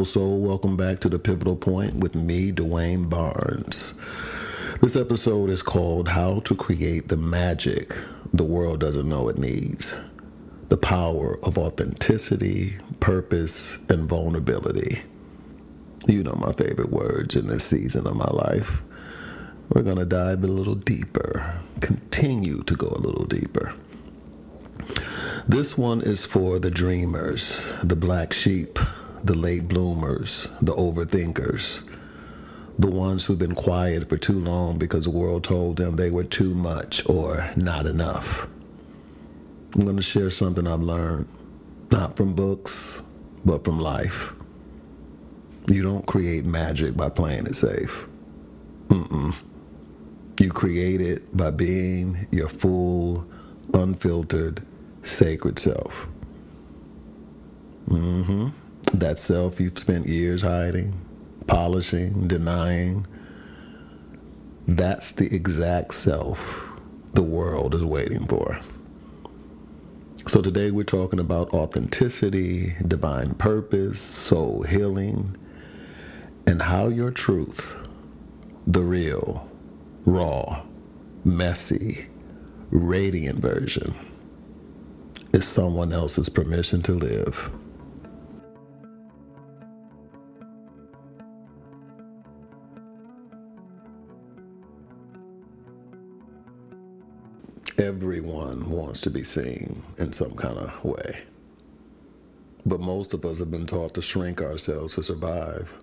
beautiful soul. Welcome back to The Pivotal Point with me, Dwayne Barnes. This episode is called How to Create the Magic the World Doesn't Know It Needs. The Power of Authenticity, Purpose, and Vulnerability. You know my favorite words in this season of my life. We're going to dive a little deeper, continue to go a little deeper. This one is for the dreamers, the black sheep, the late bloomers, the overthinkers, the ones who've been quiet for too long because the world told them they were too much or not enough. I'm going to share something I've learned, not from books, but from life. You don't create magic by playing it safe. You create it by being your full, unfiltered, sacred self. That self you've spent years hiding, polishing, denying. That's the exact self the world is waiting for. So today we're talking about authenticity, divine purpose, soul healing, and how your truth, the real, raw, messy, radiant version, is someone else's permission to live. Everyone wants to be seen in some kind of way. But most of us have been taught to shrink ourselves to survive.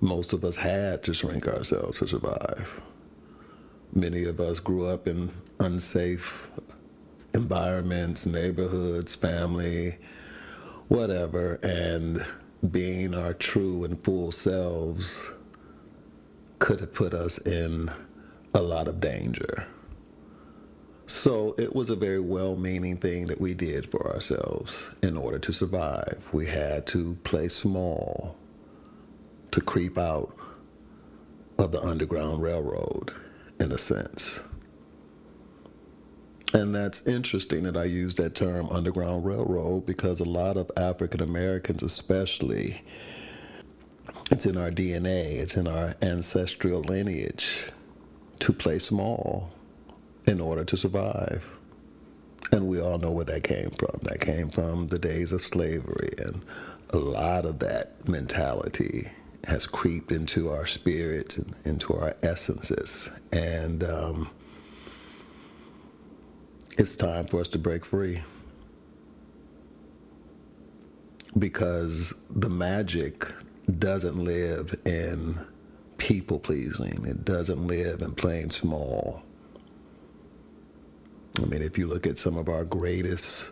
Most of us had to shrink ourselves to survive. Many of us grew up in unsafe environments, neighborhoods, family, whatever, and being our true and full selves could have put us in a lot of danger. So it was a very well-meaning thing that we did for ourselves in order to survive. We had to play small to creep out of the Underground Railroad, in a sense. And that's interesting that I use that term Underground Railroad because a lot of African Americans especially, it's in our DNA, it's in our ancestral lineage to play small in order to survive. And we all know where that came from. That came from the days of slavery, and a lot of that mentality has creeped into our spirits and into our essences. And it's time for us to break free. Because the magic doesn't live in people pleasing. It doesn't live in playing small. I mean, if you look at some of our greatest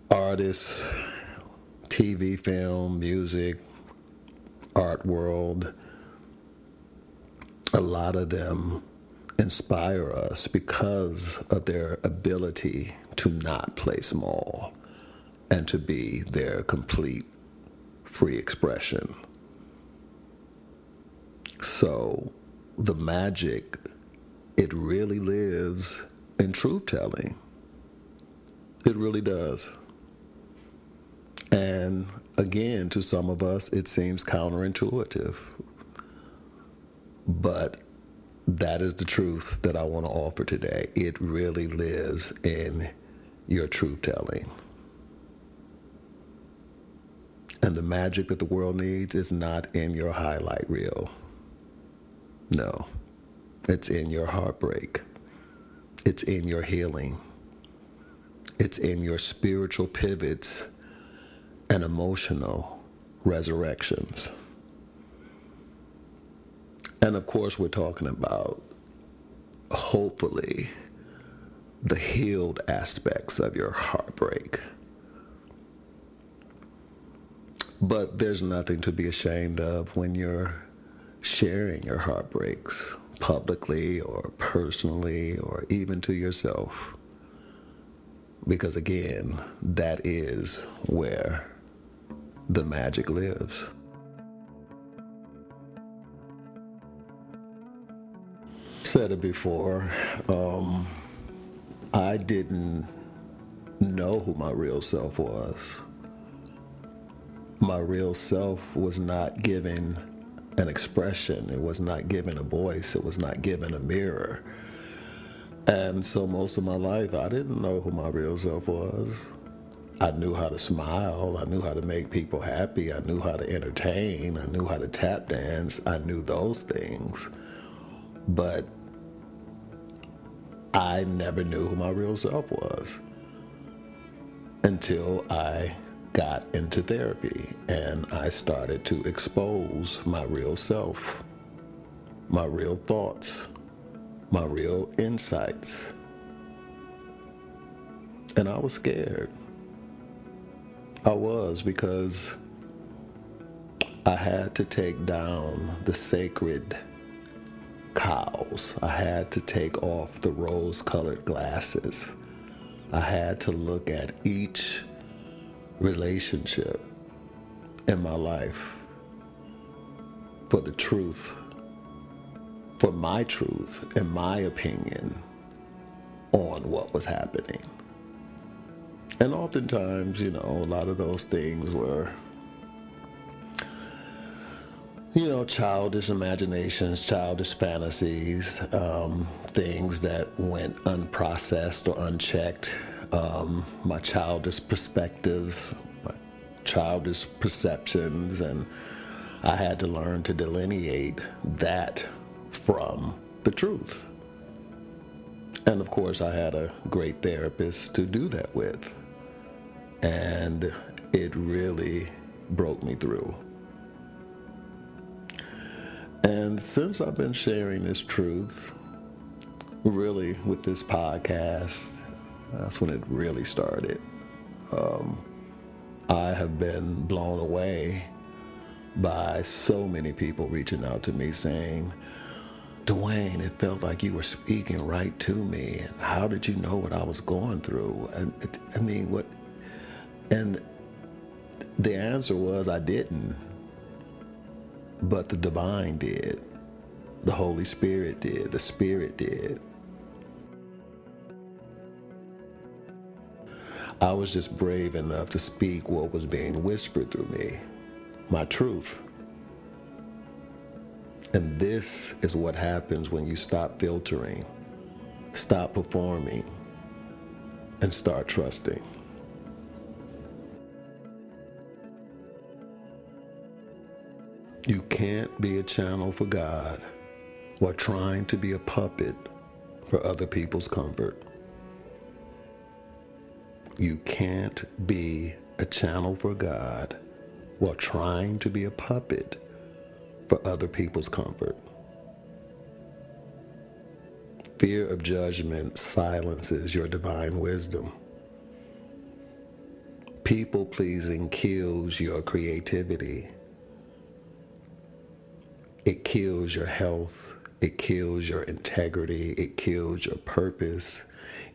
artists, TV, film, music, art world, a lot of them inspire us because of their ability to not play small and to be their complete free expression. So the magic, it really lives in truth-telling. It really does. And again, to some of us, it seems counterintuitive. But that is the truth that I want to offer today. It really lives in your truth-telling. And the magic that the world needs is not in your highlight reel. No, it's in your heartbreak. It's in your healing. It's in your spiritual pivots and emotional resurrections. And of course, we're talking about, hopefully, the healed aspects of your heartbreak. But there's nothing to be ashamed of when you're sharing your heartbreaks publicly or personally or even to yourself. Because again, that is where the magic lives. Said it before, I didn't know who my real self was my real self was not given an expression. It was not given a voice. It was not given a mirror. And so most of my life, I didn't know who my real self was. I knew how to smile. I knew how to make people happy. I knew how to entertain. I knew how to tap dance. I knew those things. But I never knew who my real self was until I got into therapy and I started to expose my real self, my real thoughts, my real insights. And I was scared. I was, because I had to take down the sacred cows. I had to take off the rose-colored glasses. I had to look at each relationship in my life for the truth, for my truth and my opinion on what was happening. And oftentimes, a lot of those things were, childish imaginations, childish fantasies, things that went unprocessed or unchecked, my childish perspectives, my childish perceptions, and I had to learn to delineate that from the truth. And of course, I had a great therapist to do that with. And it really broke me through. And since I've been sharing this truth, really with this podcast, that's when it really started. I have been blown away by so many people reaching out to me saying, Dwayne, it felt like you were speaking right to me. And how did you know what I was going through? And what? And the answer was, I didn't. But the divine did. The Holy Spirit did. The Spirit did. I was just brave enough to speak what was being whispered through me, my truth. And this is what happens when you stop filtering, stop performing, and start trusting. You can't be a channel for God while trying to be a puppet for other people's comfort. You can't be a channel for God while trying to be a puppet for other people's comfort. Fear of judgment silences your divine wisdom. People-pleasing kills your creativity. It kills your health. It kills your integrity. It kills your purpose.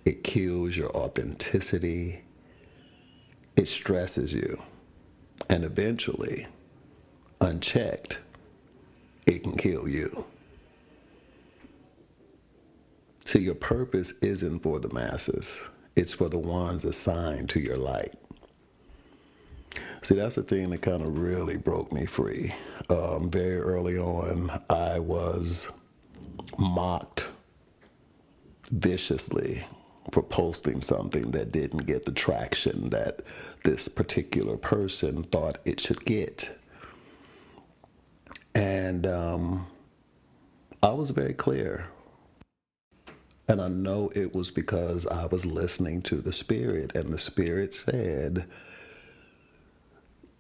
It kills your authenticity. It stresses you. And eventually, unchecked, it can kill you. See, your purpose isn't for the masses. It's for the ones assigned to your light. See, that's the thing that kind of really broke me free. Very early on, I was mocked viciously for posting something that didn't get the traction that this particular person thought it should get. And I was very clear. And I know it was because I was listening to the Spirit, and the Spirit said,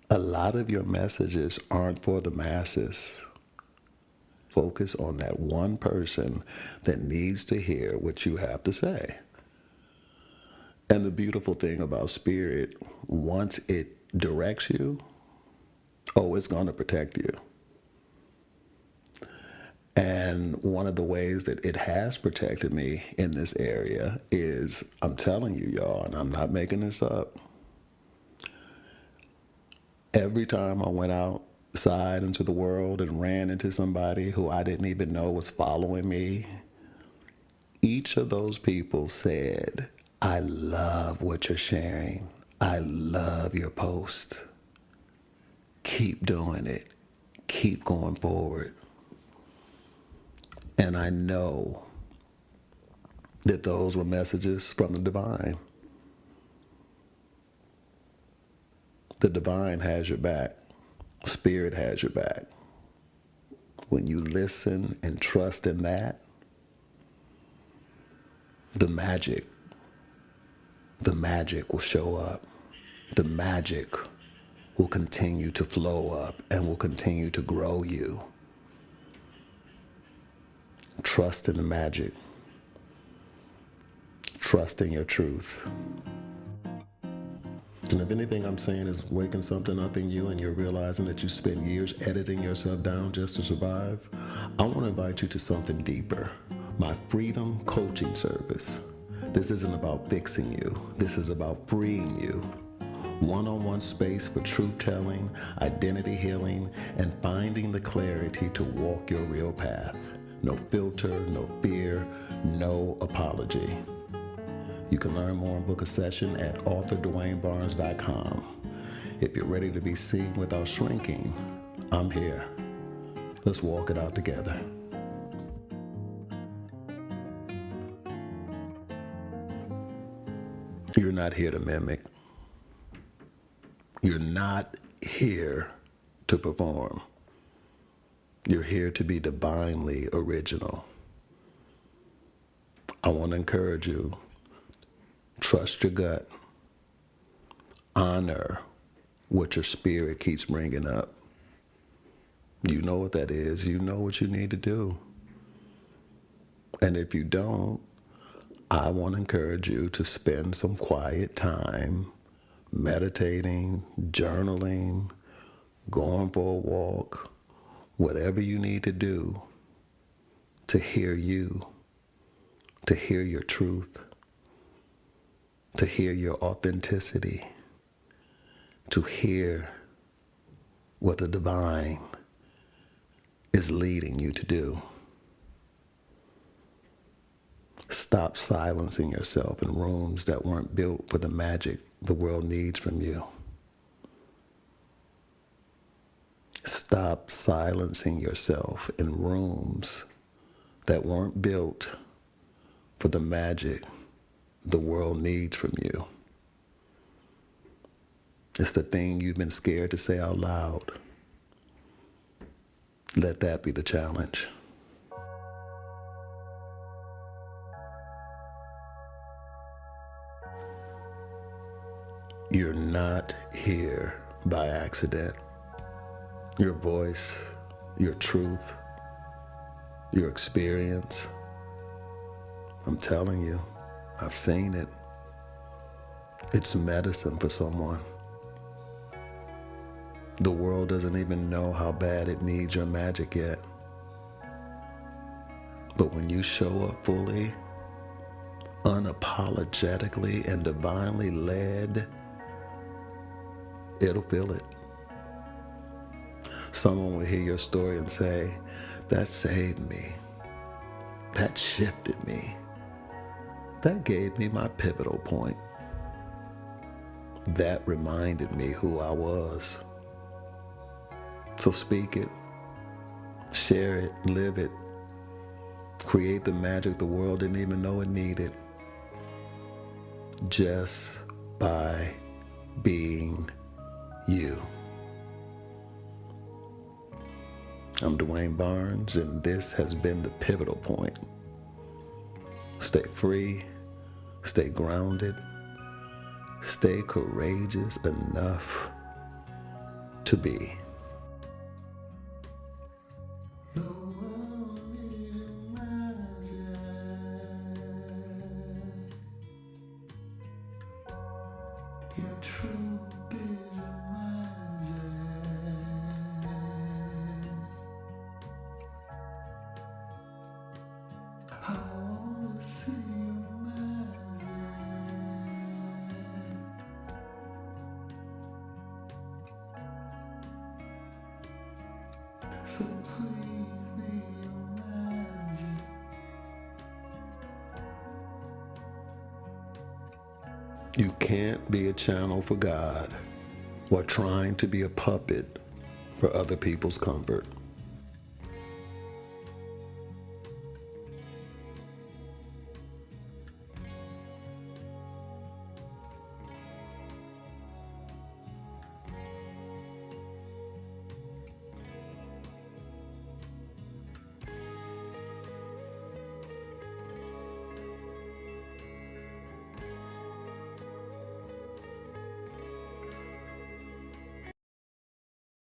a lot of your messages aren't for the masses. Focus on that one person that needs to hear what you have to say. And the beautiful thing about Spirit, once it directs you, it's going to protect you. And one of the ways that it has protected me in this area is, I'm telling you, y'all, and I'm not making this up, every time I went outside into the world and ran into somebody who I didn't even know was following me, each of those people said, I love what you're sharing. I love your post. Keep doing it. Keep going forward. And I know that those were messages from the divine. The divine has your back. Spirit has your back. When you listen and trust in that, the magic will show up. The magic will continue to flow up and will continue to grow you. Trust in the magic. Trust in your truth. And if anything I'm saying is waking something up in you and you're realizing that you spent years editing yourself down just to survive, I want to invite you to something deeper. My freedom coaching service. This isn't about fixing you. This is about freeing you. One-on-one space for truth-telling, identity healing, and finding the clarity to walk your real path. No filter, no fear, no apology. You can learn more and book a session at authordwaynebarnes.com. If you're ready to be seen without shrinking, I'm here. Let's walk it out together. You're not here to mimic. You're not here to perform. You're here to be divinely original. I want to encourage you. Trust your gut. Honor what your spirit keeps bringing up. You know what that is. You know what you need to do. And if you don't, I want to encourage you to spend some quiet time meditating, journaling, going for a walk, whatever you need to do to hear you, to hear your truth, to hear your authenticity, to hear what the divine is leading you to do. Stop silencing yourself in rooms that weren't built for the magic the world needs from you. Stop silencing yourself in rooms that weren't built for the magic the world needs from you. It's the thing you've been scared to say out loud. Let that be the challenge. You're not here by accident. Your voice, your truth, your experience. I'm telling you, I've seen it. It's medicine for someone. The world doesn't even know how bad it needs your magic yet. But when you show up fully, unapologetically and divinely led, it'll feel it. Someone will hear your story and say, that saved me. That shifted me. That gave me my pivotal point. That reminded me who I was. So speak it, share it, live it. Create the magic the world didn't even know it needed. Just by being you. I'm Dwayne Barnes, and this has been the pivotal point. Stay free, stay grounded, stay courageous enough to be. So please be your magic. You can't be a channel for God while trying to be a puppet for other people's comfort.